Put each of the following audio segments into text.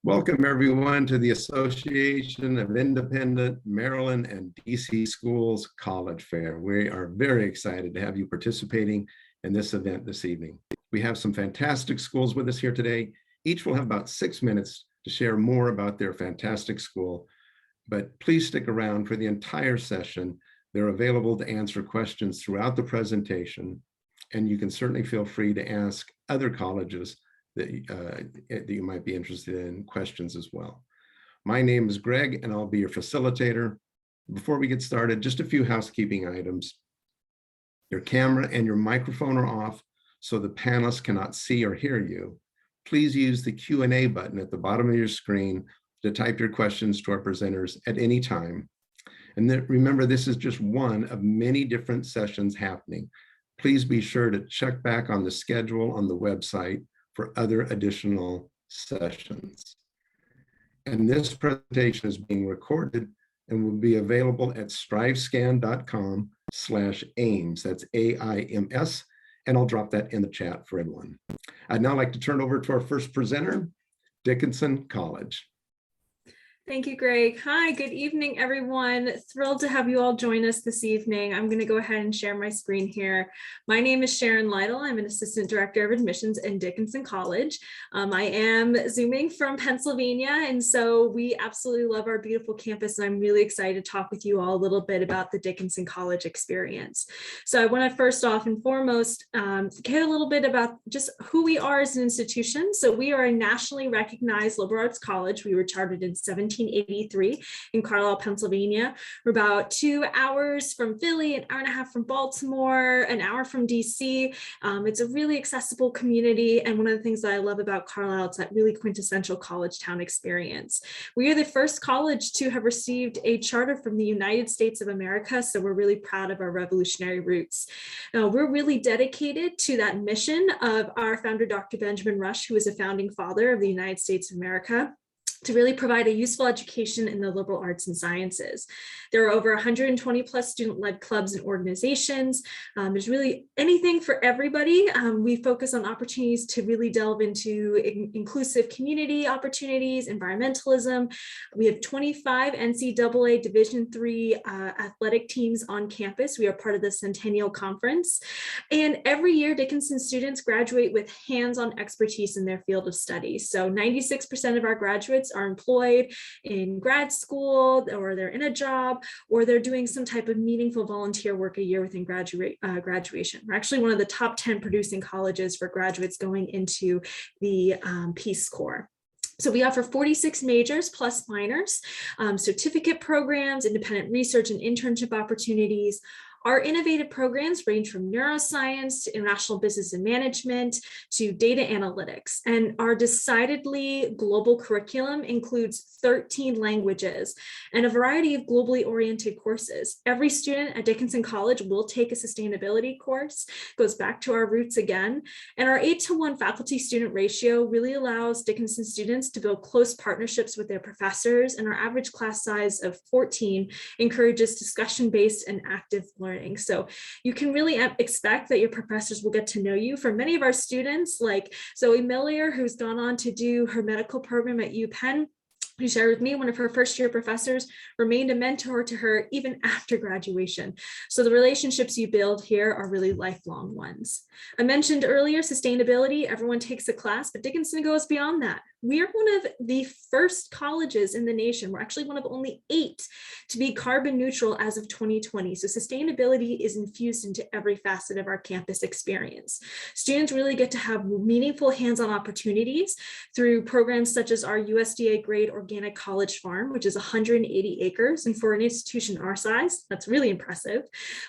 Welcome everyone to the Association of Independent Maryland and DC Schools College Fair. We are very excited to have you participating in this event this evening. We have some fantastic schools with us here today. Each will have about 6 minutes to share more about their fantastic school, but please stick around for the entire session. They're available to answer questions throughout the presentation, and you can certainly feel free to ask other colleges that you might be interested in questions as well. My name is Greg, and I'll be your facilitator. Before we get started, just a few housekeeping items. Your camera and your microphone are off, so the panelists cannot see or hear you. Please use the Q&A button at the bottom of your screen to type your questions to our presenters at any time. And then remember, this is just one of many different sessions happening. Please be sure to check back on the schedule on the website for other additional sessions. And this presentation is being recorded and will be available at strivescan.com/AIMS. That's AIMS, and I'll drop that in the chat for everyone. I'd now like to turn over to our first presenter, Dickinson College. Thank you, Greg. Hi, good evening, everyone. Thrilled to have you all join us this evening. I'm going to go ahead and share my screen here. My name is Sharon Lytle. I'm an Assistant Director of Admissions in Dickinson College. I am Zooming from Pennsylvania, and so we absolutely love our beautiful campus, and I'm really excited to talk with you all a little bit about the Dickinson College experience. So I want to first off and foremost get a little bit about just who we are as an institution. So we are a nationally recognized liberal arts college. We were chartered in 1783 in Carlisle, Pennsylvania. We're about 2 hours from Philly, an hour and a half from Baltimore, an hour from DC. It's a really accessible community. And one of the things that I love about Carlisle is that really quintessential college town experience. We are the first college to have received a charter from the United States of America. So we're really proud of our revolutionary roots. We're really dedicated to that mission of our founder, Dr. Benjamin Rush, who is a founding father of the United States of America, to really provide a useful education in the liberal arts and sciences. There are over 120 plus student-led clubs and organizations. There's really anything for everybody. We focus on opportunities to really delve into inclusive community opportunities, environmentalism. We have 25 NCAA Division III athletic teams on campus. We are part of the Centennial Conference. And every year, Dickinson students graduate with hands-on expertise in their field of study. So 96% of our graduates are employed in grad school, or they're in a job, or they're doing some type of meaningful volunteer work a year within graduation. We're actually one of the top 10 producing colleges for graduates going into the Peace Corps. So we offer 46 majors plus minors, certificate programs, independent research and internship opportunities. Our innovative programs range from neuroscience to international business and management to data analytics. And our decidedly global curriculum includes 13 languages and a variety of globally oriented courses. Every student at Dickinson College will take a sustainability course, goes back to our roots again. And our 8-to-1 faculty student ratio really allows Dickinson students to build close partnerships with their professors. And our average class size of 14 encourages discussion-based and active learning. So you can really expect that your professors will get to know you. For many of our students, like Zoe Millier, who's gone on to do her medical program at UPenn, who shared with me, one of her first-year professors remained a mentor to her even after graduation. So the relationships you build here are really lifelong ones. I mentioned earlier sustainability. Everyone takes a class, but Dickinson goes beyond that. We are one of the first colleges in the nation. We're actually one of only 8 to be carbon neutral as of 2020. So sustainability is infused into every facet of our campus experience. Students really get to have meaningful hands-on opportunities through programs such as our USDA grade organic college farm, which is 180 acres. And for an institution our size, that's really impressive.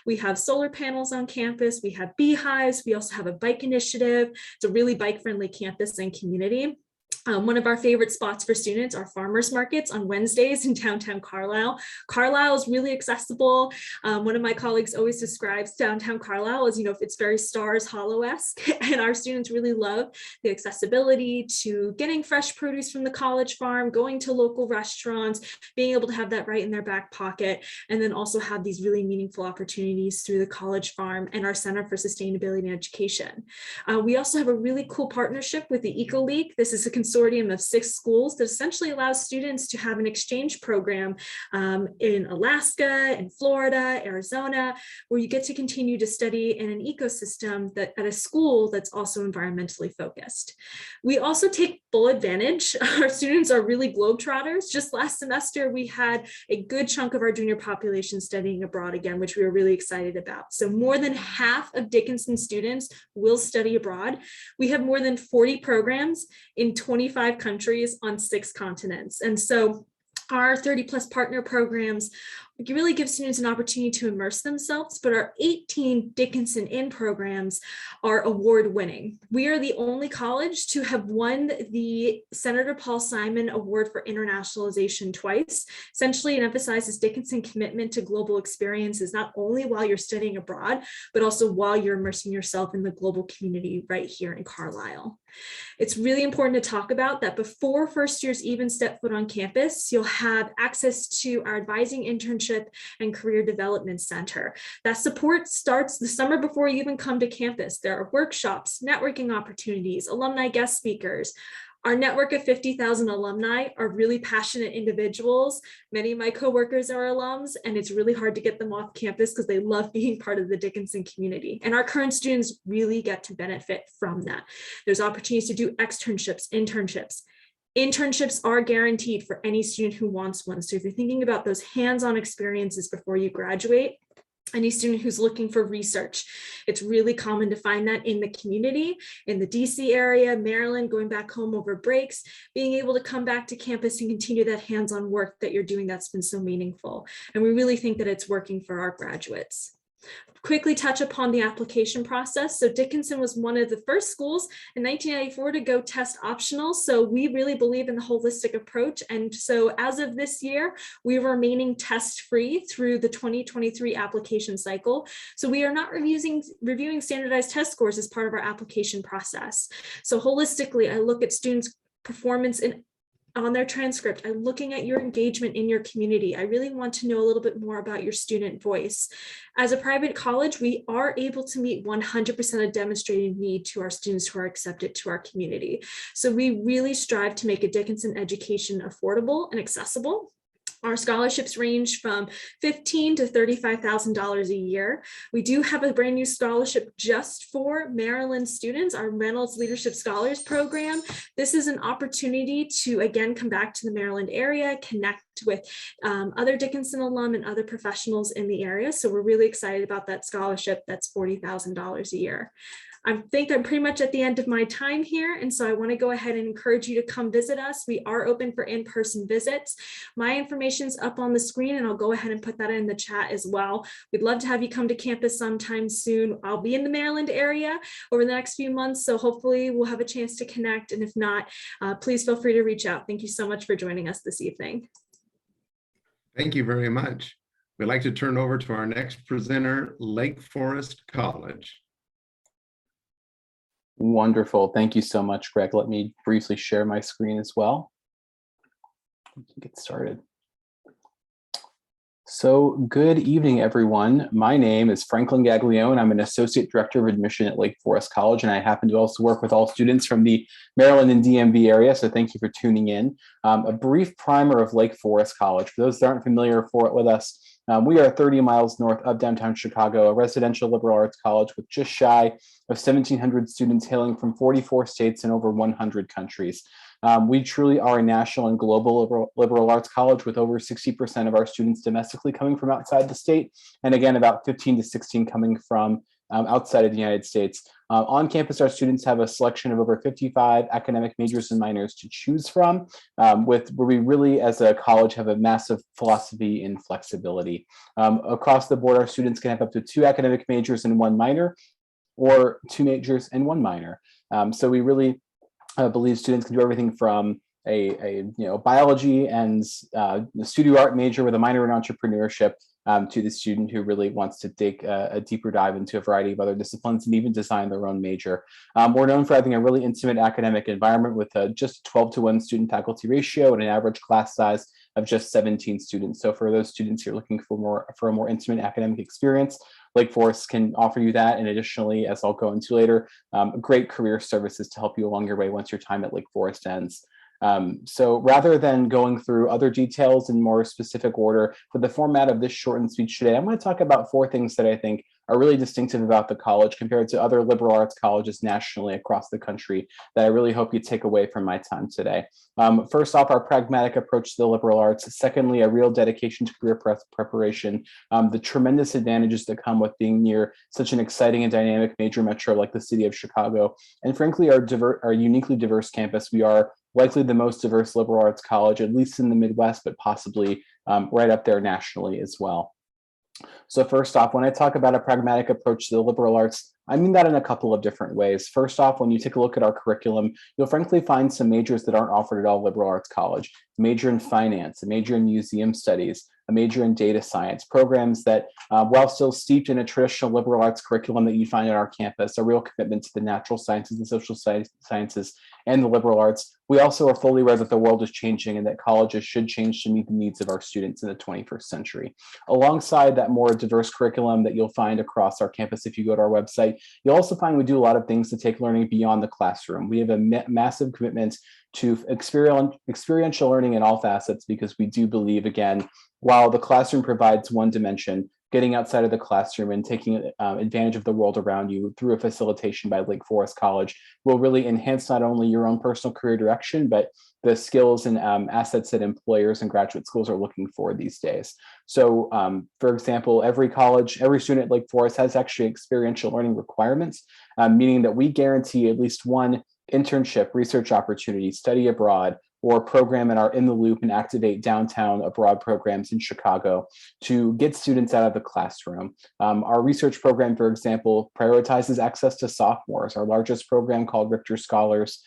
We have solar panels on campus. We have beehives. We also have a bike initiative. It's a really bike-friendly campus and community. One of our favorite spots for students are farmers markets on Wednesdays in downtown Carlisle. Carlisle is really accessible. One of my colleagues always describes downtown Carlisle as, it's very Stars Hollow-esque, and our students really love the accessibility to getting fresh produce from the college farm, going to local restaurants, being able to have that right in their back pocket, and then also have these really meaningful opportunities through the college farm and our Center for Sustainability and Education. We also have a really cool partnership with the Eco League. This is a consortium consortium of 6 schools that essentially allows students to have an exchange program in Alaska, in Florida, Arizona, where you get to continue to study in an ecosystem that at a school that's also environmentally focused. We also take full advantage. Our students are really globetrotters. Just last semester, we had a good chunk of our junior population studying abroad again, which we were really excited about. So more than half of Dickinson students will study abroad. We have more than 40 programs in 25 countries on 6 continents. And so our 30+ partner programs really give students an opportunity to immerse themselves, but our 18 Dickinson In programs are award-winning. We are the only college to have won the Senator Paul Simon Award for Internationalization twice. Essentially, it emphasizes Dickinson commitment to global experiences, not only while you're studying abroad, but also while you're immersing yourself in the global community right here in Carlisle. It's really important to talk about that before first years even step foot on campus, you'll have access to our advising internship and career development center. That support starts the summer before you even come to campus. There are workshops, networking opportunities, alumni guest speakers. Our network of 50,000 alumni are really passionate individuals. Many of my coworkers are alums, and it's really hard to get them off campus because they love being part of the Dickinson community. And our current students really get to benefit from that. There's opportunities to do externships, internships. Internships are guaranteed for any student who wants one. So if you're thinking about those hands-on experiences before you graduate, any student who's looking for research, it's really common to find that in the community, in the DC area, Maryland, going back home over breaks, being able to come back to campus and continue that hands-on work that you're doing that's been so meaningful. And we really think that it's working for our graduates. Quickly touch upon the application process. So Dickinson was one of the first schools in 1994 to go test optional. So we really believe in the holistic approach. And so as of this year, we are remaining test free through the 2023 application cycle. So we are not reviewing standardized test scores as part of our application process. So holistically, I look at students' performance on their transcript. I'm looking at your engagement in your community. I really want to know a little bit more about your student voice. As a private college, we are able to meet 100% of demonstrated need to our students who are accepted to our community. So we really strive to make a Dickinson education affordable and accessible. Our scholarships range from $15,000 to $35,000 a year. We do have a brand new scholarship just for Maryland students, our Reynolds Leadership Scholars Program. This is an opportunity to, again, come back to the Maryland area, connect with other Dickinson alum and other professionals in the area. So we're really excited about that scholarship. That's $40,000 a year. I think I'm pretty much at the end of my time here. And so I want to go ahead and encourage you to come visit us. We are open for in-person visits. My information's up on the screen, and I'll go ahead and put that in the chat as well. We'd love to have you come to campus sometime soon. I'll be in the Maryland area over the next few months, so hopefully we'll have a chance to connect. And if not, please feel free to reach out. Thank you so much for joining us this evening. Thank you very much. We'd like to turn over to our next presenter, Lake Forest College. Wonderful. Thank you so much, Greg. Let me briefly share my screen as well. We can get started. So good evening, everyone. My name is Franklin Gaglione. I'm an Associate Director of Admission at Lake Forest College, and I happen to also work with all students from the Maryland and DMV area, so thank you for tuning in. A brief primer of Lake Forest College. For those that aren't familiar with us, we are 30 miles north of downtown Chicago, a residential liberal arts college with just shy of 1,700 students hailing from 44 states and over 100 countries. We truly are a national and global liberal arts college with over 60% of our students domestically coming from outside the state. And again, about 15 to 16 coming from outside of the United States. On campus, our students have a selection of over 55 academic majors and minors to choose from, where we really, as a college, have a massive philosophy in flexibility. Across the board, our students can have up to 2 academic majors and 1 minor, or 2 majors and 1 minor. So we really believe students can do everything from a biology and studio art major with a minor in entrepreneurship to the student who really wants to take a deeper dive into a variety of other disciplines and even design their own major. We're known for having a really intimate academic environment with just 12-to-1 student faculty ratio and an average class size of just 17 students. So for those students who are looking for a more intimate academic experience, Lake Forest can offer you that. And additionally, as I'll go into later, great career services to help you along your way once your time at Lake Forest ends. So rather than going through other details in more specific order, for the format of this shortened speech today, I'm going to talk about 4 things that I think are really distinctive about the college compared to other liberal arts colleges nationally across the country that I really hope you take away from my time today. First off, our pragmatic approach to the liberal arts. Secondly, a real dedication to career preparation, the tremendous advantages that come with being near such an exciting and dynamic major metro like the city of Chicago. And frankly, our uniquely diverse campus. We are likely the most diverse liberal arts college, at least in the Midwest, but possibly right up there nationally as well. So first off, when I talk about a pragmatic approach to the liberal arts, I mean that in a couple of different ways. First off, when you take a look at our curriculum, you'll frankly find some majors that aren't offered at all liberal arts college. A major in finance, a major in museum studies, a major in data science, programs that, while still steeped in a traditional liberal arts curriculum that you find at our campus, a real commitment to the natural sciences, the social sciences, and the liberal arts. We also are fully aware that the world is changing and that colleges should change to meet the needs of our students in the 21st century. Alongside that more diverse curriculum that you'll find across our campus if you go to our website, you'll also find we do a lot of things to take learning beyond the classroom. We have a massive commitment to experiential learning in all facets because we do believe, again, while the classroom provides one dimension, getting outside of the classroom and taking advantage of the world around you through a facilitation by Lake Forest College will really enhance not only your own personal career direction, but the skills and assets that employers and graduate schools are looking for these days. So, for example, every student at Lake Forest has actually experiential learning requirements, meaning that we guarantee at least one internship, research opportunity, study abroad, or program in our In the Loop and Activate Downtown Abroad programs in Chicago to get students out of the classroom. Our research program, for example, prioritizes access to sophomores. Our largest program, called Richter Scholars,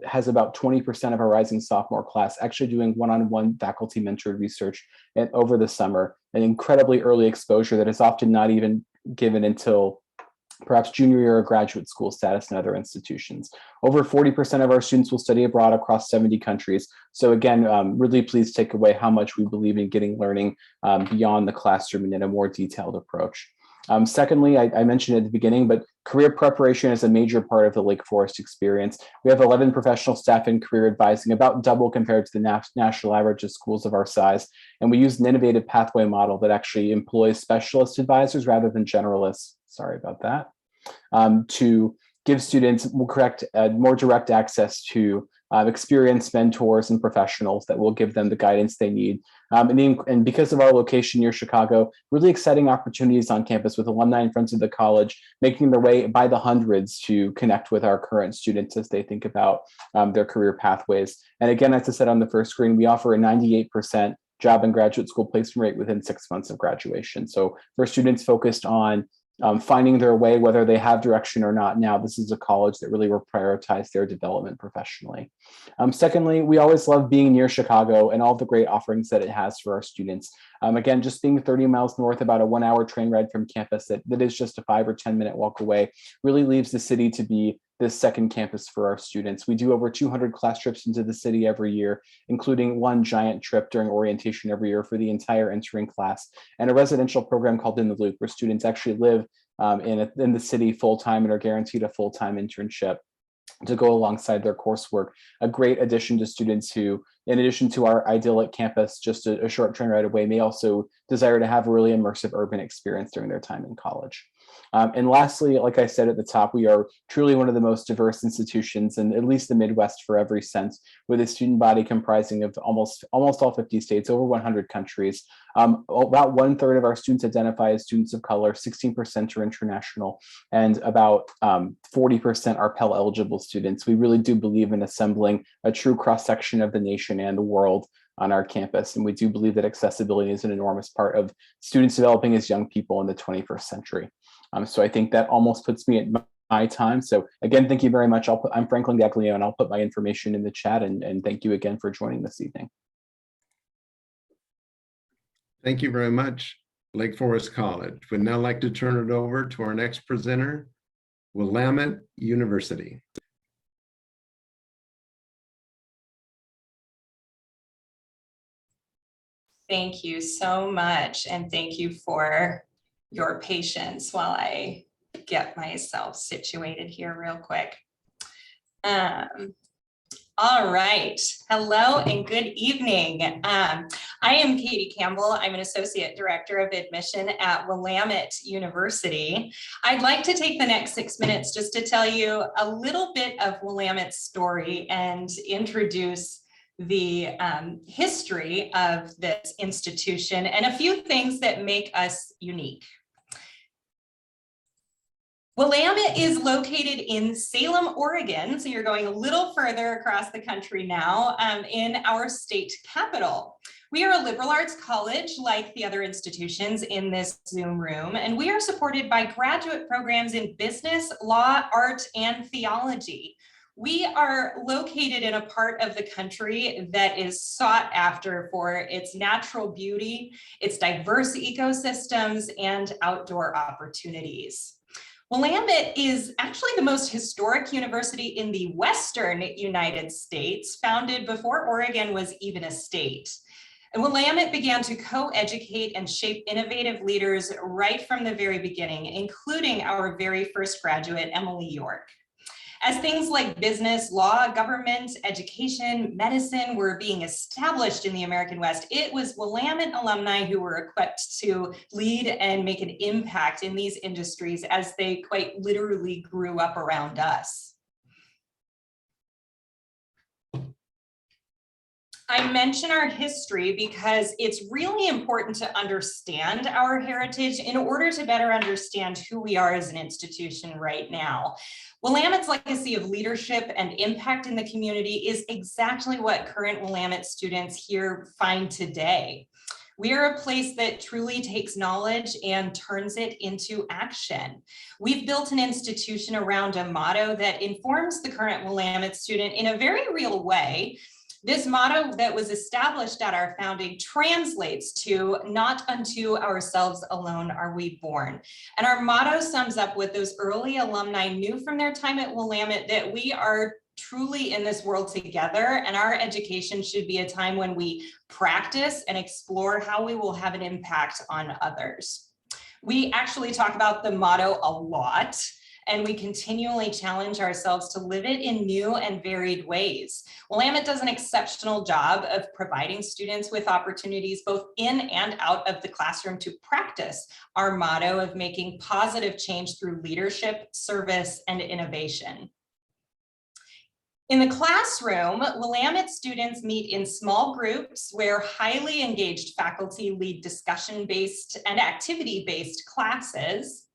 has about 20% of our rising sophomore class actually doing one-on-one faculty mentored research over the summer, an incredibly early exposure that is often not even given until perhaps junior year or graduate school status in other institutions. Over 40% of our students will study abroad across 70 countries. So again, really please take away how much we believe in getting learning beyond the classroom and in a more detailed approach. Secondly, I mentioned at the beginning, but career preparation is a major part of the Lake Forest experience. We have 11 professional staff in career advising, about double compared to the national average of schools of our size. And we use an innovative pathway model that actually employs specialist advisors rather than generalists. Sorry about that. To give students more direct access to experienced mentors and professionals that will give them the guidance they need. And because of our location near Chicago, really exciting opportunities on campus with alumni and friends of the college making their way by the hundreds to connect with our current students as they think about their career pathways. And again, as I said on the first screen, we offer a 98% job and graduate school placement rate within 6 months of graduation. So for students focused on finding their way, whether they have direction or not now, this is a college that really will prioritize their development professionally. Secondly, we always love being near Chicago and all the great offerings that it has for our students. Again, just being 30 miles north, about a 1-hour train ride from campus that is just a 5 or 10 minute walk away, really leaves the city to be this second campus for our students. We do over 200 class trips into the city every year, including one giant trip during orientation every year for the entire entering class, and a residential program called In the Loop, where students actually live in the city full-time and are guaranteed a full-time internship to go alongside their coursework. A great addition to students who, in addition to our idyllic campus, just a short train ride away, may also desire to have a really immersive urban experience during their time in college. And lastly, like I said at the top, we are truly one of the most diverse institutions in at least the Midwest for every sense, with a student body comprising of almost all 50 states, over 100 countries. About 1/3 of our students identify as students of color, 16% are international, and about 40% are Pell eligible students. We really do believe in assembling a true cross-section of the nation and the world on our campus. And we do believe that accessibility is an enormous part of students developing as young people in the 21st century. So I think that almost puts me at my time. So again, thank you very much. I'm Franklin Gaglione, and I'll put my information in the chat, and thank you again for joining this evening. Thank you very much, Lake Forest College. We'd now like to turn it over to our next presenter, Willamette University. Thank you so much. And thank you for your patience while I get myself situated here real quick. All right. Hello and good evening. I am Katie Campbell. I'm an Associate Director of Admission at Willamette University. I'd like to take the next 6 minutes just to tell you a little bit of Willamette's story and introduce the history of this institution and a few things that make us unique. Willamette is located in Salem, Oregon, so you're going a little further across the country now, in our state capital. We are a liberal arts college like the other institutions in this Zoom room, and we are supported by graduate programs in business, law, art, and theology. We are located in a part of the country that is sought after for its natural beauty, its diverse ecosystems, and outdoor opportunities. Willamette is actually the most historic university in the Western United States, founded before Oregon was even a state. And Willamette began to co-educate and shape innovative leaders right from the very beginning, including our very first graduate, Emily York. As things like business, law, government, education, medicine were being established in the American West, it was Willamette alumni who were equipped to lead and make an impact in these industries as they quite literally grew up around us. I mention our history because it's really important to understand our heritage in order to better understand who we are as an institution right now. Willamette's legacy of leadership and impact in the community is exactly what current Willamette students here find today. We are a place that truly takes knowledge and turns it into action. We've built an institution around a motto that informs the current Willamette student in a very real way. This motto that was established at our founding translates to "Not unto ourselves alone are we born." And our motto sums up what those early alumni knew from their time at Willamette, that we are truly in this world together, and our education should be a time when we practice and explore how we will have an impact on others. We actually talk about the motto a lot, and we continually challenge ourselves to live it in new and varied ways. Willamette does an exceptional job of providing students with opportunities both in and out of the classroom to practice our motto of making positive change through leadership, service, and innovation. In the classroom, Willamette students meet in small groups where highly engaged faculty lead discussion-based and activity-based classes.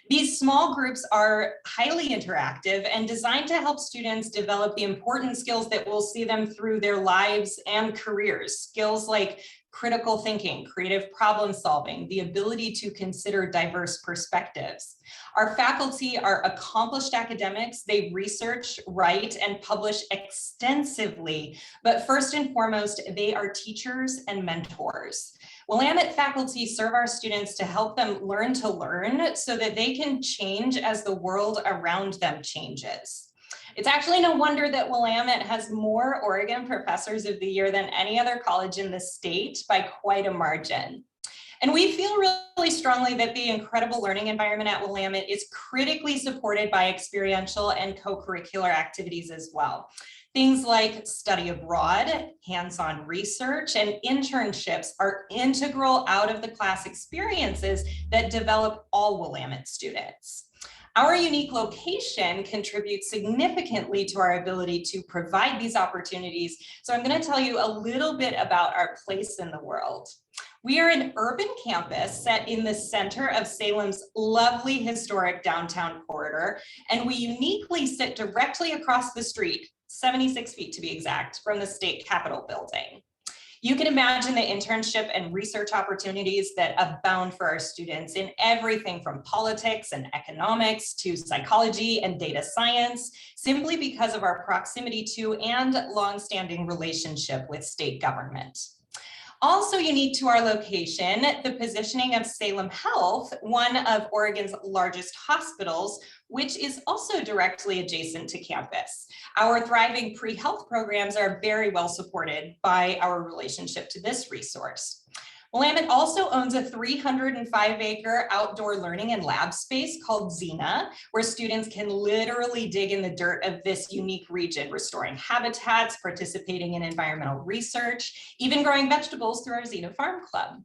These small groups are highly interactive and designed to help students develop the important skills that will see them through their lives and careers. Skills like critical thinking, creative problem solving, the ability to consider diverse perspectives. Our faculty are accomplished academics. They research, write, and publish extensively, but first and foremost, they are teachers and mentors. Willamette faculty serve our students to help them learn to learn so that they can change as the world around them changes. It's actually no wonder that Willamette has more Oregon Professors of the Year than any other college in the state by quite a margin. And we feel really strongly that the incredible learning environment at Willamette is critically supported by experiential and co-curricular activities as well. Things like study abroad, hands-on research, and internships are integral out of the class experiences that develop all Willamette students. Our unique location contributes significantly to our ability to provide these opportunities. So I'm going to tell you a little bit about our place in the world. We are an urban campus set in the center of Salem's lovely historic downtown corridor, and we uniquely sit directly across the street, 76 feet to be exact, from the state capitol building. You can imagine the internship and research opportunities that abound for our students in everything from politics and economics to psychology and data science, simply because of our proximity to and longstanding relationship with state government. Also unique to our location, the positioning of Salem Health, one of Oregon's largest hospitals, which is also directly adjacent to campus. Our thriving pre-health programs are very well supported by our relationship to this resource. Willamette also owns a 305-acre outdoor learning and lab space called Xena, where students can literally dig in the dirt of this unique region, restoring habitats, participating in environmental research, even growing vegetables through our Xena Farm Club.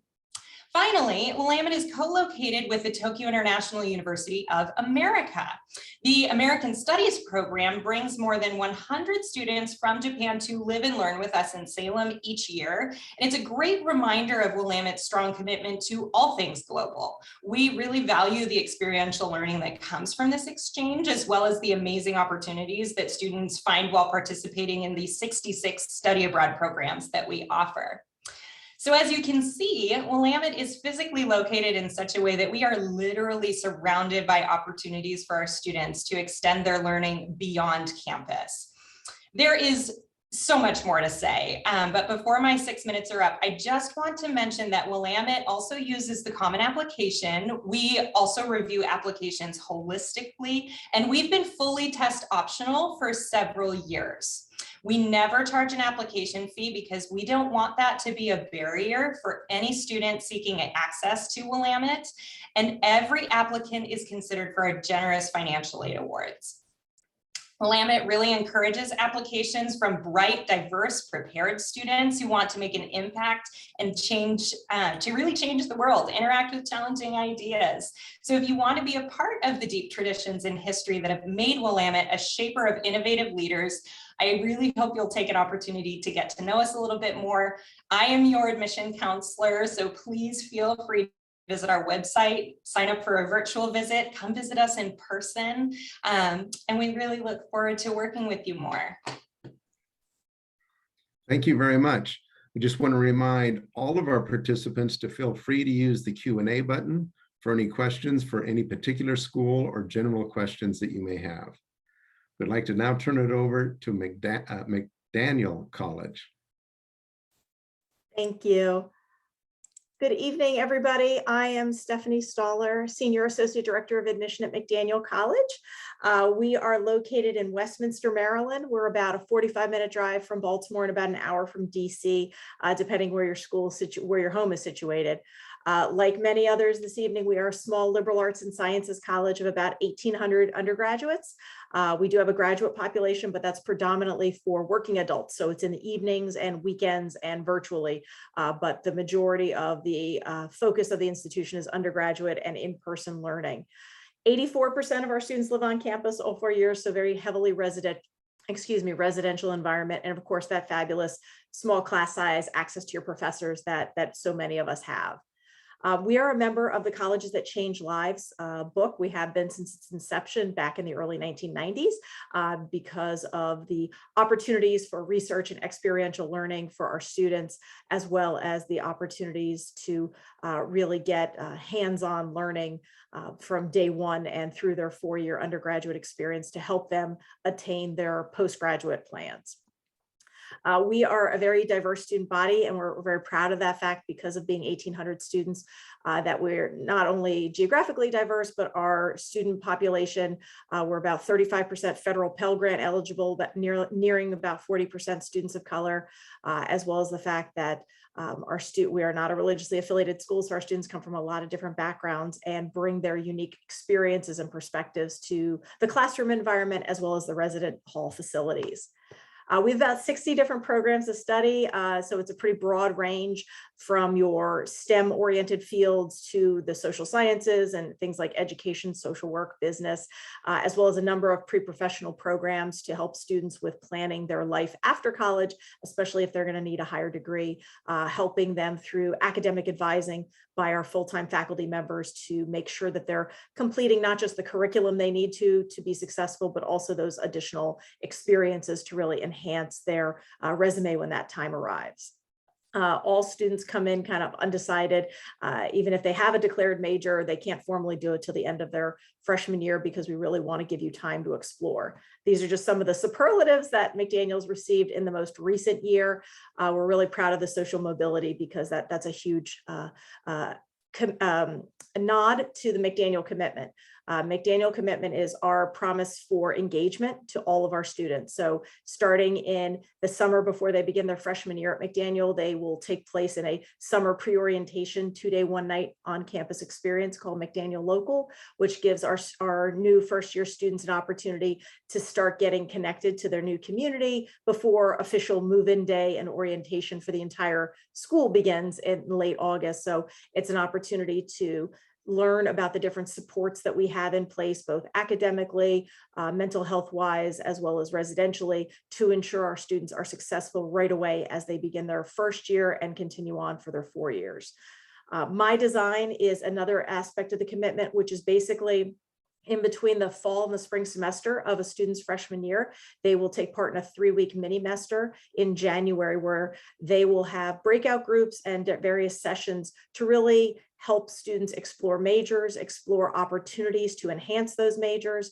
Finally, Willamette is co-located with the Tokyo International University of America. The American Studies program brings more than 100 students from Japan to live and learn with us in Salem each year. And it's a great reminder of Willamette's strong commitment to all things global. We really value the experiential learning that comes from this exchange, as well as the amazing opportunities that students find while participating in the 66 study abroad programs that we offer. So as you can see, Willamette is physically located in such a way that we are literally surrounded by opportunities for our students to extend their learning beyond campus. There is so much more to say, but before my 6 minutes are up, I just want to mention that Willamette also uses the Common Application. We also review applications holistically, and we've been fully test optional for several years. We never charge an application fee because we don't want that to be a barrier for any student seeking access to Willamette, and every applicant is considered for our generous financial aid awards. Willamette really encourages applications from bright, diverse, prepared students who want to make an impact and change, to really change the world, interact with challenging ideas. So if you want to be a part of the deep traditions in history that have made Willamette a shaper of innovative leaders, I really hope you'll take an opportunity to get to know us a little bit more. I am your admission counselor, so please feel free to visit our website, sign up for a virtual visit, come visit us in person, and we really look forward to working with you more. Thank you very much. We just want to remind all of our participants to feel free to use the Q&A button for any questions for any particular school or general questions that you may have. We'd like to now turn it over to McDaniel College. Thank you. Good evening, everybody. I am Stephanie Stoller, Senior Associate Director of Admission at McDaniel College. We are located in Westminster, Maryland. We're about a 45-minute drive from Baltimore and about an hour from DC, depending where your home is situated. Like many others this evening, we are a small liberal arts and sciences college of about 1,800 undergraduates. We do have a graduate population, but that's predominantly for working adults. So it's in the evenings and weekends and virtually, but the majority of the focus of the institution is undergraduate and in-person learning. 84% of our students live on campus all 4 years, so very heavily residential environment. And of course, that fabulous small class size, access to your professors that so many of us have. We are a member of the Colleges That Change Lives book. We have been since its inception back in the early 1990s because of the opportunities for research and experiential learning for our students, as well as the opportunities to really get hands-on learning from day one and through their 4-year undergraduate experience to help them attain their postgraduate plans. We are a very diverse student body, and we're very proud of that fact because of being 1,800 students, that we're not only geographically diverse, but our student population, we're about 35% federal Pell Grant eligible, but nearing about 40% students of color, as well as the fact that we are not a religiously affiliated school, so our students come from a lot of different backgrounds and bring their unique experiences and perspectives to the classroom environment, as well as the resident hall facilities. We have about 60 different programs to study, so it's a pretty broad range from your STEM-oriented fields to the social sciences and things like education, social work, business, as well as a number of pre-professional programs to help students with planning their life after college, especially if they're going to need a higher degree, helping them through academic advising by our full-time faculty members to make sure that they're completing not just the curriculum they need to be successful, but also those additional experiences to really enhance their resume when that time arrives. All students come in kind of undecided. Even if they have a declared major, they can't formally do it till the end of their freshman year because we really want to give you time to explore. These are just some of the superlatives that McDaniel's received in the most recent year. We're really proud of the social mobility because that's a huge a nod to the McDaniel commitment. McDaniel Commitment is our promise for engagement to all of our students. So starting in the summer before they begin their freshman year at McDaniel, they will take place in a summer pre-orientation 2-day, 1-night on-campus experience called McDaniel Local, which gives our new first-year students an opportunity to start getting connected to their new community before official move-in day and orientation for the entire school begins in late August. So it's an opportunity to learn about the different supports that we have in place, both academically, mental health wise, as well as residentially, to ensure our students are successful right away as they begin their first year and continue on for their 4 years. My design is another aspect of the commitment, which is basically in between the fall and the spring semester of a student's freshman year. They will take part in a 3-week mini-mester in January, where they will have breakout groups and various sessions to really help students explore majors, explore opportunities to enhance those majors,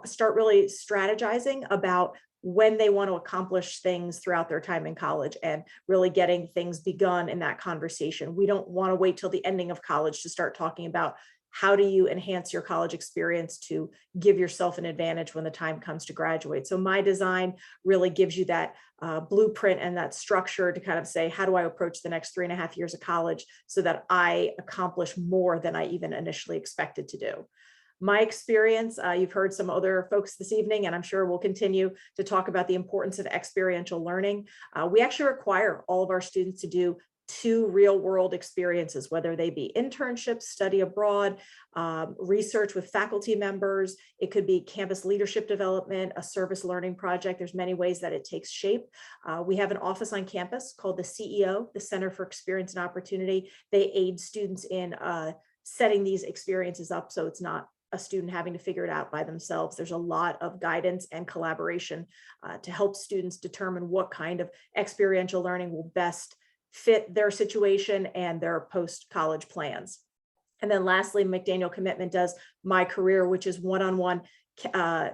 start really strategizing about when they want to accomplish things throughout their time in college and really getting things begun in that conversation. We don't want to wait till the ending of college to start talking about how do you enhance your college experience to give yourself an advantage when the time comes to graduate. So my design really gives you that blueprint and that structure to kind of say, how do I approach the next 3.5 years of college so that I accomplish more than I even initially expected to do. My experience, you've heard some other folks this evening, and I'm sure we'll continue to talk about the importance of experiential learning. We actually require all of our students to do 2 real-world experiences, whether they be internships, study abroad, research with faculty members. It could be campus leadership development, a service learning project. There's many ways that it takes shape. We have an office on campus called the CEO, the Center for Experience and Opportunity. They aid students in setting these experiences up, so it's not a student having to figure it out by themselves. There's a lot of guidance and collaboration to help students determine what kind of experiential learning will best fit their situation and their post-college plans. And then lastly, McDaniel Commitment does My Career, which is one-on-one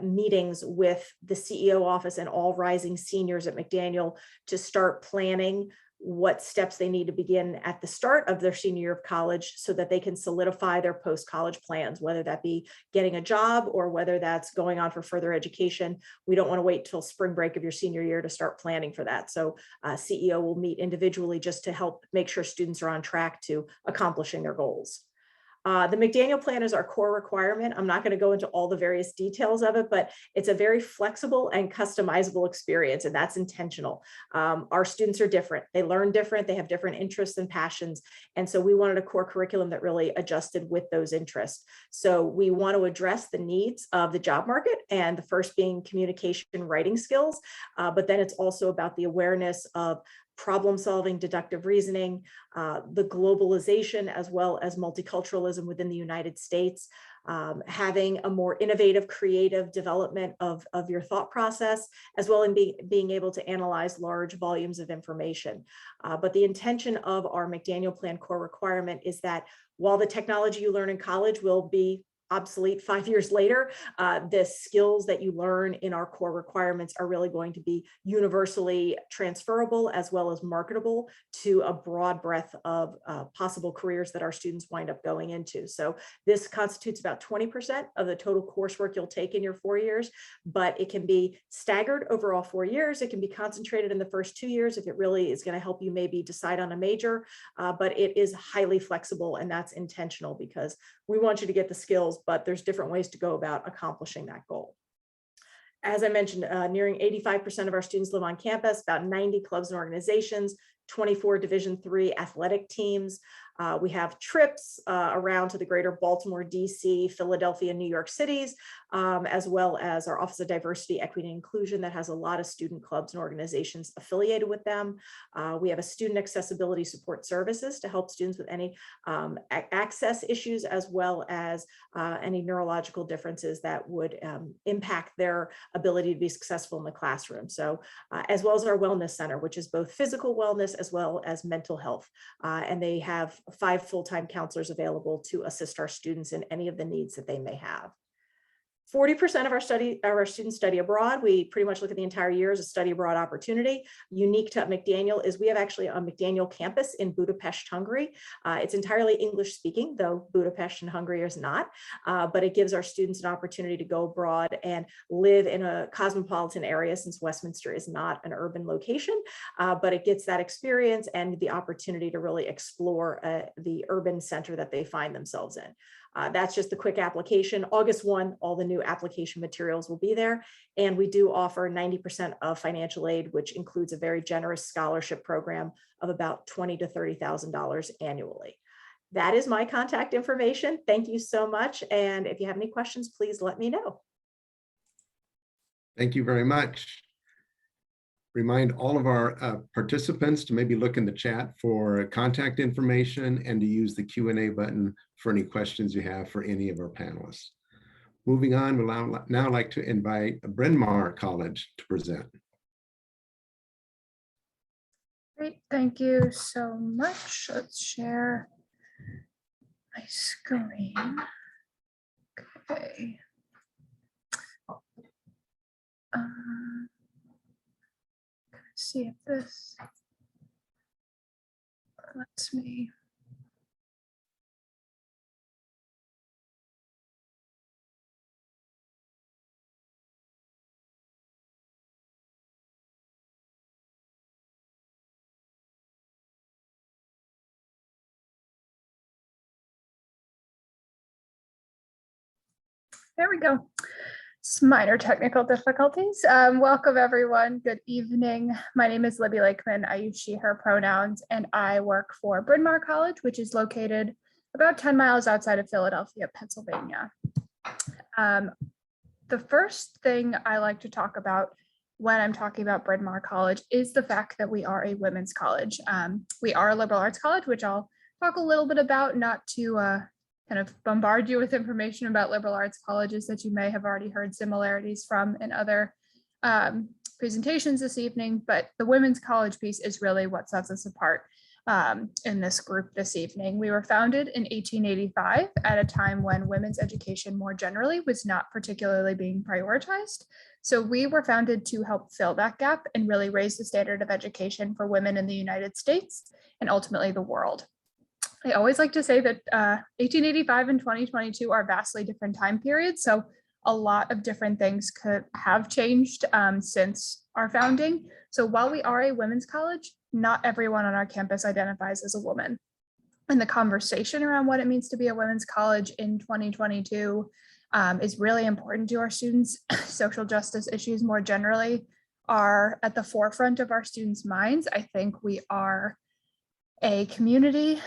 meetings with the CEO office and all rising seniors at McDaniel to start planning what steps they need to begin at the start of their senior year of college so that they can solidify their post-college plans, whether that be getting a job or whether that's going on for further education. We don't want to wait till spring break of your senior year to start planning for that. So CEO will meet individually just to help make sure students are on track to accomplishing their goals. The McDaniel Plan is our core requirement. I'm not going to go into all the various details of it, but it's a very flexible and customizable experience, and that's intentional. Our students are different. They learn different. They have different interests and passions. And so we wanted a core curriculum that really adjusted with those interests. So we want to address the needs of the job market, and the first being communication and writing skills. But then it's also about the awareness of problem solving, deductive reasoning, the globalization as well as multiculturalism within the United States, having a more innovative, creative development of your thought process, as well as being able to analyze large volumes of information. But the intention of our McDaniel Plan core requirement is that while the technology you learn in college will be obsolete 5 years later, the skills that you learn in our core requirements are really going to be universally transferable as well as marketable to a broad breadth of possible careers that our students wind up going into. So this constitutes about 20% of the total coursework you'll take in your 4 years, but it can be staggered over all 4 years. It can be concentrated in the first 2 years if it really is going to help you maybe decide on a major, but it is highly flexible, and that's intentional because we want you to get the skills, but there's different ways to go about accomplishing that goal. As I mentioned, nearing 85% of our students live on campus, about 90 clubs and organizations, 24 Division III athletic teams. We have trips around to the greater Baltimore, DC, Philadelphia, New York cities, as well as our Office of Diversity, Equity, and Inclusion that has a lot of student clubs and organizations affiliated with them. We have a student accessibility support services to help students with any access issues, as well as any neurological differences that would impact their ability to be successful in the classroom. So as well as our wellness center, which is both physical wellness as well as mental health. And they have 5 full-time counselors available to assist our students in any of the needs that they may have. 40% of our students study abroad. We pretty much look at the entire year as a study abroad opportunity. Unique to McDaniel is we have actually a McDaniel campus in Budapest, Hungary. It's entirely English speaking, though Budapest and Hungary is not, but it gives our students an opportunity to go abroad and live in a cosmopolitan area, since Westminster is not an urban location, but it gets that experience and the opportunity to really explore the urban center that they find themselves in. That's just the quick application. August 1, all the new application materials will be there. And we do offer 90% of financial aid, which includes a very generous scholarship program of about $20,000 to $30,000 annually. That is my contact information. Thank you so much. And if you have any questions, please let me know. Thank you very much. Remind all of our participants to maybe look in the chat for contact information and to use the Q&A button for any questions you have for any of our panelists. Moving on, we'll now like to invite Bryn Mawr College to present. Great, thank you so much. Let's share my screen. Okay. See if this lets me. There we go. Some minor technical difficulties. Welcome everyone. Good evening. My name is Libby Lakeman. I use she, her pronouns, and I work for Bryn Mawr College, which is located about 10 miles outside of Philadelphia, Pennsylvania. The first thing I like to talk about when I'm talking about Bryn Mawr College is the fact that we are a women's college. We are a liberal arts college, which I'll talk a little bit about, not to kind of bombard you with information about liberal arts colleges that you may have already heard similarities from in other presentations this evening, but the women's college piece is really what sets us apart in this group this evening. We were founded in 1885 at a time when women's education more generally was not particularly being prioritized. So we were founded to help fill that gap and really raise the standard of education for women in the United States and ultimately the world. I always like to say that 1885 and 2022 are vastly different time periods. So a lot of different things could have changed since our founding. So while we are a women's college, not everyone on our campus identifies as a woman. And the conversation around what it means to be a women's college in 2022 is really important to our students. Social justice issues more generally are at the forefront of our students' minds. I think we are a community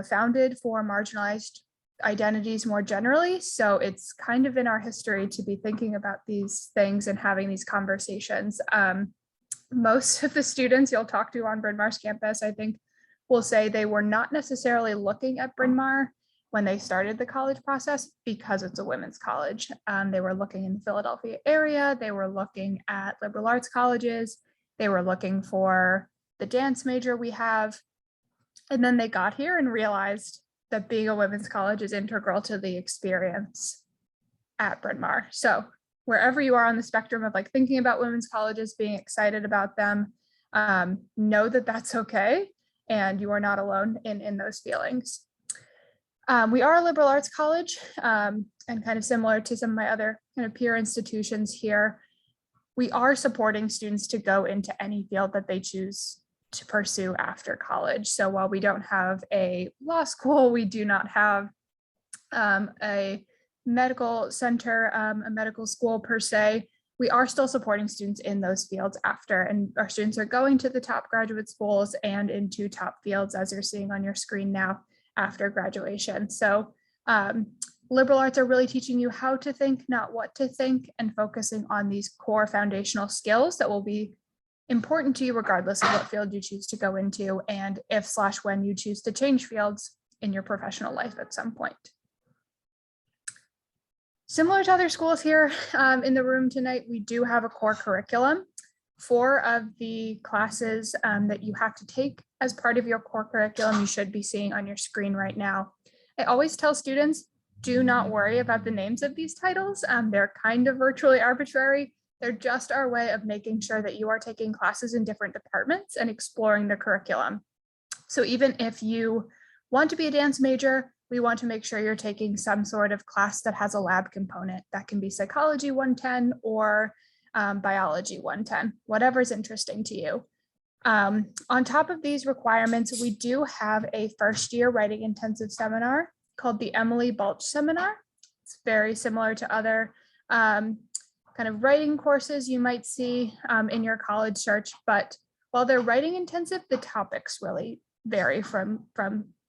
founded for marginalized identities more generally. So it's kind of in our history to be thinking about these things and having these conversations. Most of the students you'll talk to on Bryn Mawr's campus, I think, will say they were not necessarily looking at Bryn Mawr when they started the college process because it's a women's college. They were looking in the Philadelphia area. They were looking at liberal arts colleges. They were looking for the dance major we have. And then they got here and realized that being a women's college is integral to the experience at Bryn Mawr. So wherever you are on the spectrum of like thinking about women's colleges, being excited about them, know that that's okay. And you are not alone in those feelings. We are a liberal arts college and kind of similar to some of my other kind of peer institutions here. We are supporting students to go into any field that they choose to pursue after college. So while we don't have a law school, we do not have a medical center, a medical school per se, we are still supporting students in those fields after, and our students are going to the top graduate schools and into top fields, as you're seeing on your screen now, after graduation. So liberal arts are really teaching you how to think, not what to think, and focusing on these core foundational skills that will be important to you regardless of what field you choose to go into and if/when you choose to change fields in your professional life at some point. Similar to other schools here in the room tonight, we do have a core curriculum. 4 of the classes that you have to take as part of your core curriculum you should be seeing on your screen right now. I always tell students, do not worry about the names of these titles. They're kind of virtually arbitrary. They're just our way of making sure that you are taking classes in different departments and exploring the curriculum. So even if you want to be a dance major, we want to make sure you're taking some sort of class that has a lab component. That can be psychology 110 or biology 110, whatever's interesting to you. On top of these requirements, we do have a first year writing intensive seminar called the Emily Balch Seminar. It's very similar to other kind of writing courses you might see in your college search, but while they're writing intensive, the topics really vary from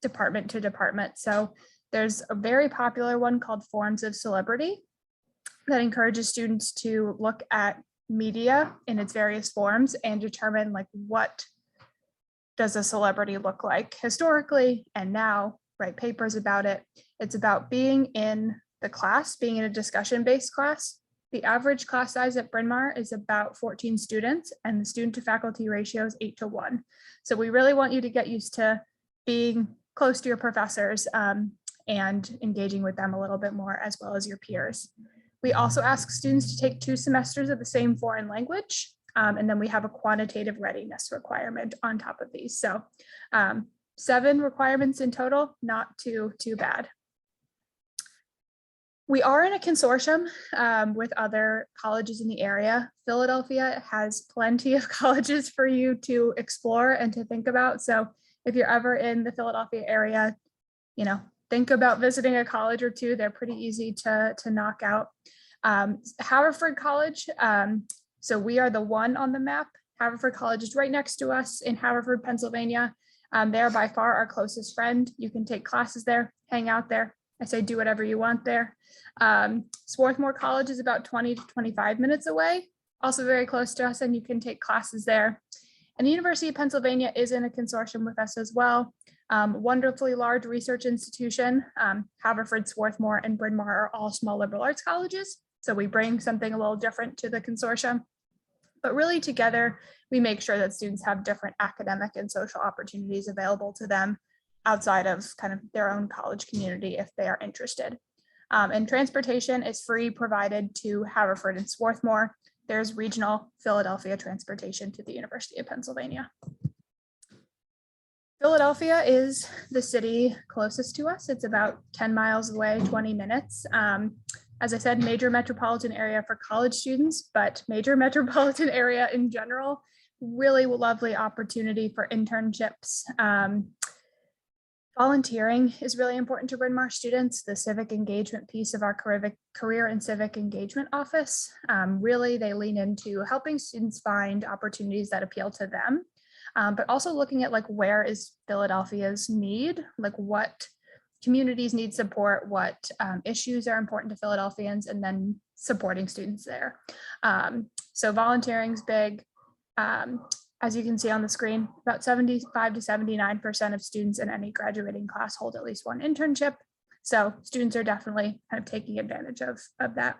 department to department. So there's a very popular one called Forms of Celebrity that encourages students to look at media in its various forms and determine like what does a celebrity look like historically and now, write papers about it. It's about being in the class, being in a discussion-based class. The average class size at Bryn Mawr is about 14 students and the student to faculty ratio is 8:1. So we really want you to get used to being close to your professors and engaging with them a little bit more, as well as your peers. We also ask students to take 2 semesters of the same foreign language. And then we have a quantitative readiness requirement on top of these. So 7 requirements in total, not too bad. We are in a consortium with other colleges in the area. Philadelphia has plenty of colleges for you to explore and to think about. So if you're ever in the Philadelphia area, you know, think about visiting a college or 2. They're pretty easy to knock out. Haverford College. So we are the one on the map. Haverford College is right next to us in Haverford, Pennsylvania. They're by far our closest friend. You can take classes there, hang out there. I say do whatever you want there. Swarthmore College is about 20 to 25 minutes away, also very close to us, and you can take classes there. And the University of Pennsylvania is in a consortium with us as well. Wonderfully large research institution. Haverford, Swarthmore, and Bryn Mawr are all small liberal arts colleges. So we bring something a little different to the consortium. But really together, we make sure that students have different academic and social opportunities available to them outside of kind of their own college community if they are interested. And transportation is free provided to Haverford and Swarthmore. There's regional Philadelphia transportation to the University of Pennsylvania. Philadelphia is the city closest to us. It's about 10 miles away, 20 minutes. As I said, major metropolitan area for college students, but major metropolitan area in general, really lovely opportunity for internships. Volunteering is really important to Bryn Mawr students. The civic engagement piece of our career and civic engagement office, really they lean into helping students find opportunities that appeal to them, but also looking at like where is Philadelphia's need, like what communities need support, what issues are important to Philadelphians, and then supporting students there. So volunteering is big. As you can see on the screen, about 75 to 79% of students in any graduating class hold at least one internship. So students are definitely kind of taking advantage of that.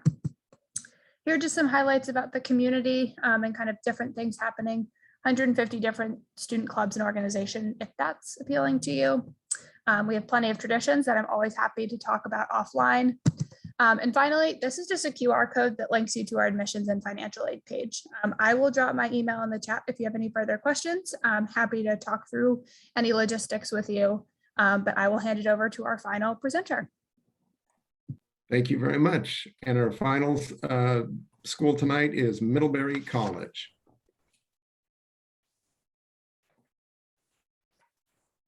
Here are just some highlights about the community and kind of different things happening. 150 different student clubs and organizations, if that's appealing to you. We have plenty of traditions that I'm always happy to talk about offline. And finally, this is just a QR code that links you to our admissions and financial aid page. I will drop my email in the chat if you have any further questions. I'm happy to talk through any logistics with you, but I will hand it over to our final presenter. Thank you very much. And our final school tonight is Middlebury College.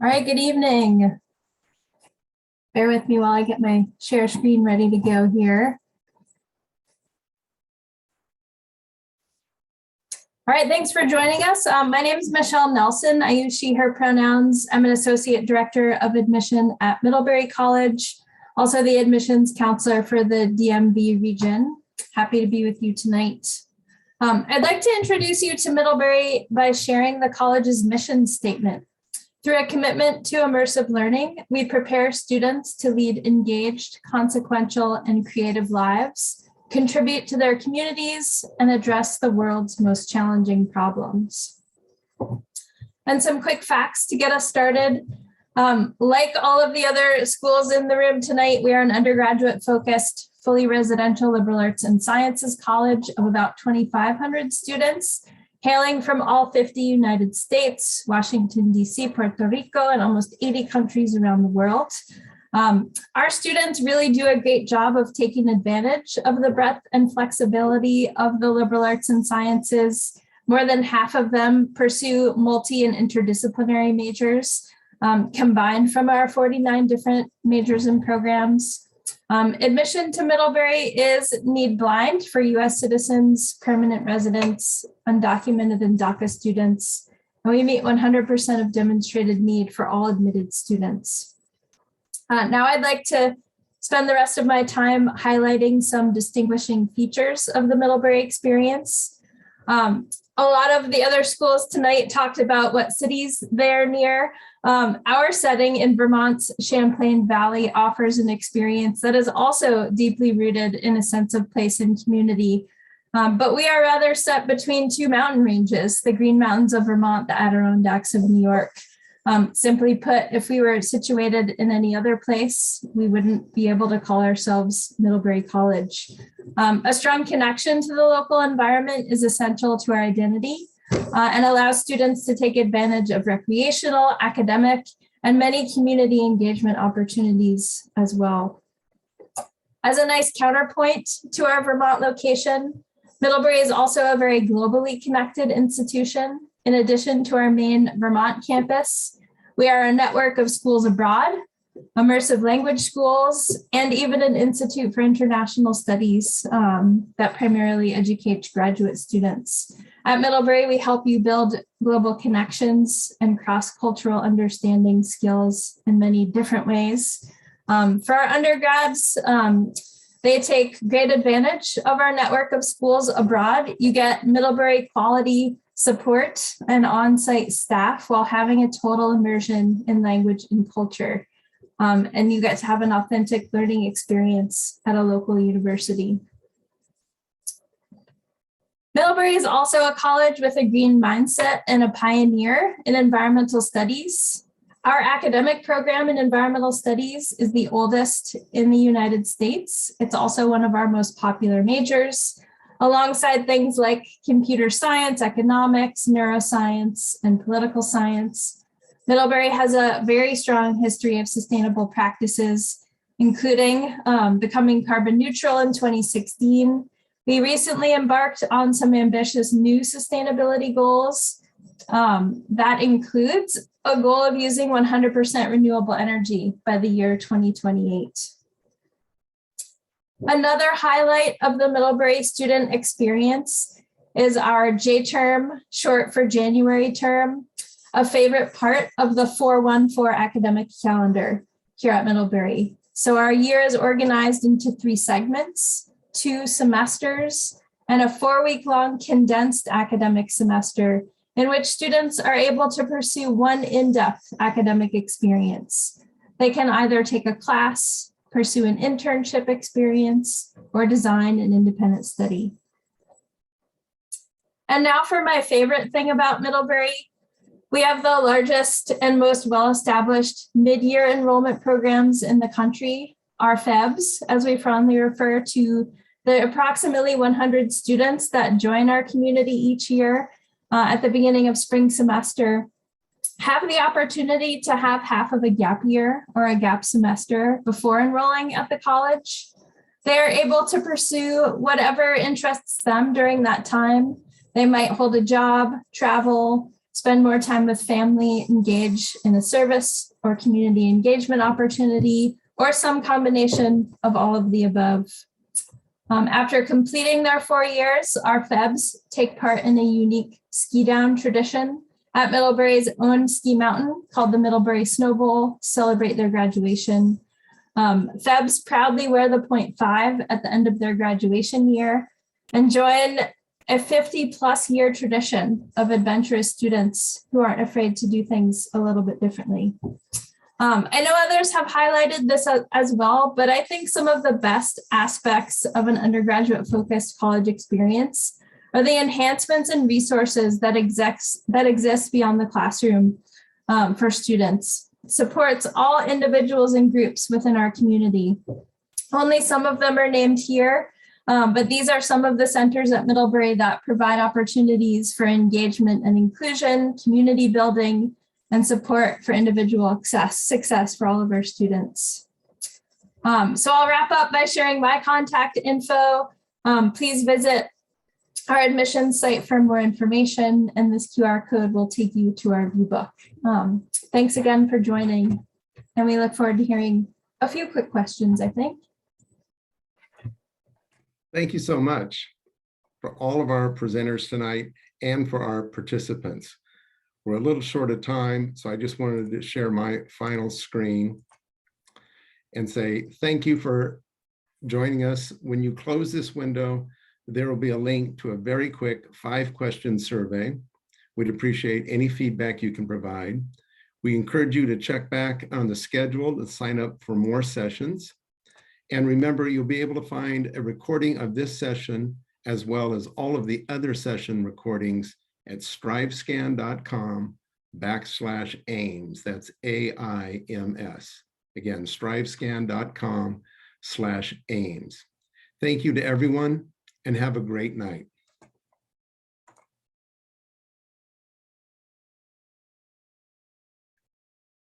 All right, good evening. Bear with me while I get my share screen ready to go here. All right, thanks for joining us. My name is Michelle Nelson. I use she, her pronouns. I'm an associate director of admission at Middlebury College, also the admissions counselor for the DMV region. Happy to be with you tonight. I'd like to introduce you to Middlebury by sharing the college's mission statement. Through a commitment to immersive learning, we prepare students to lead engaged, consequential, and creative lives, contribute to their communities, and address the world's most challenging problems. And some quick facts to get us started. Like all of the other schools in the room tonight, we are an undergraduate focused, fully residential liberal arts and sciences college of about 2,500 students, hailing from all 50 United States, Washington, D.C., Puerto Rico, and almost 80 countries around the world. Our students really do a great job of taking advantage of the breadth and flexibility of the liberal arts and sciences. More than half of them pursue multi and interdisciplinary majors combined from our 49 different majors and programs. Admission to Middlebury is need blind for US citizens, permanent residents, undocumented and DACA students. And we meet 100% of demonstrated need for all admitted students. Now I'd like to spend the rest of my time highlighting some distinguishing features of the Middlebury experience. A lot of the other schools tonight talked about what cities they're near. Our setting in Vermont's Champlain Valley offers an experience that is also deeply rooted in a sense of place and community. But we are rather set between two mountain ranges, the Green Mountains of Vermont, the Adirondacks of New York. Simply put, if we were situated in any other place, we wouldn't be able to call ourselves Middlebury College. A strong connection to the local environment is essential to our identity and allows students to take advantage of recreational, academic, and many community engagement opportunities as well. As a nice counterpoint to our Vermont location, Middlebury is also a very globally connected institution. In addition to our main Vermont campus, we are a network of schools abroad, immersive language schools, and even an Institute for International Studies that primarily educates graduate students. At Middlebury, we help you build global connections and cross-cultural understanding skills in many different ways. For our undergrads, they take great advantage of our network of schools abroad. You get Middlebury quality support and on-site staff while having a total immersion in language and culture. And you get to have an authentic learning experience at a local university. Middlebury is also a college with a green mindset and a pioneer in environmental studies. Our academic program in environmental studies is the oldest in the United States. It's also one of our most popular majors, alongside things like computer science, economics, neuroscience, and political science. Middlebury has a very strong history of sustainable practices, including becoming carbon neutral in 2016. We recently embarked on some ambitious new sustainability goals. That includes a goal of using 100% renewable energy by the year 2028. Another highlight of the Middlebury student experience is our J term, short for January term, a favorite part of the 414 academic calendar here at Middlebury. So our year is organized into 3 segments, 2 semesters, and a 4-week-long condensed academic semester in which students are able to pursue one in-depth academic experience. They can either take a class, pursue an internship experience, or design an independent study. And now for my favorite thing about Middlebury. We have the largest and most well-established mid-year enrollment programs in the country, our FEBs, as we fondly refer to the approximately 100 students that join our community each year at the beginning of spring semester, have the opportunity to have half of a gap year or a gap semester before enrolling at the college. They are able to pursue whatever interests them during that time. They might hold a job, travel, spend more time with family, engage in a service or community engagement opportunity, or some combination of all of the above. After completing their 4 years, our FEBs take part in a unique ski down tradition at Middlebury's own ski mountain called the Middlebury Snow Bowl to celebrate their graduation. FEBs proudly wear the .5 at the end of their graduation year and join a 50+ year tradition of adventurous students who aren't afraid to do things a little bit differently. I know others have highlighted this as well, but I think some of the best aspects of an undergraduate focused college experience are the enhancements and resources that exist beyond the classroom for students. supports all individuals and groups within our community. Only some of them are named here, but these are some of the centers at Middlebury that provide opportunities for engagement and inclusion, community building, and support for individual success for all of our students. So I'll wrap up by sharing my contact info. Please visit our admissions site for more information, and this QR code will take you to our view book. Thanks again for joining, and we look forward to hearing a few quick questions, I think. Thank you so much for all of our presenters tonight and for our participants. We're a little short of time, so I just wanted to share my final screen and say thank you for joining us. When you close this window, there will be a link to a very quick 5-question survey. We'd appreciate any feedback you can provide. We encourage you to check back on the schedule to sign up for more sessions. And remember, you'll be able to find a recording of this session as well as all of the other session recordings at strivescan.com/AIMS. That's AIMS. Again, strivescan.com/AIMS. Thank you to everyone and have a great night.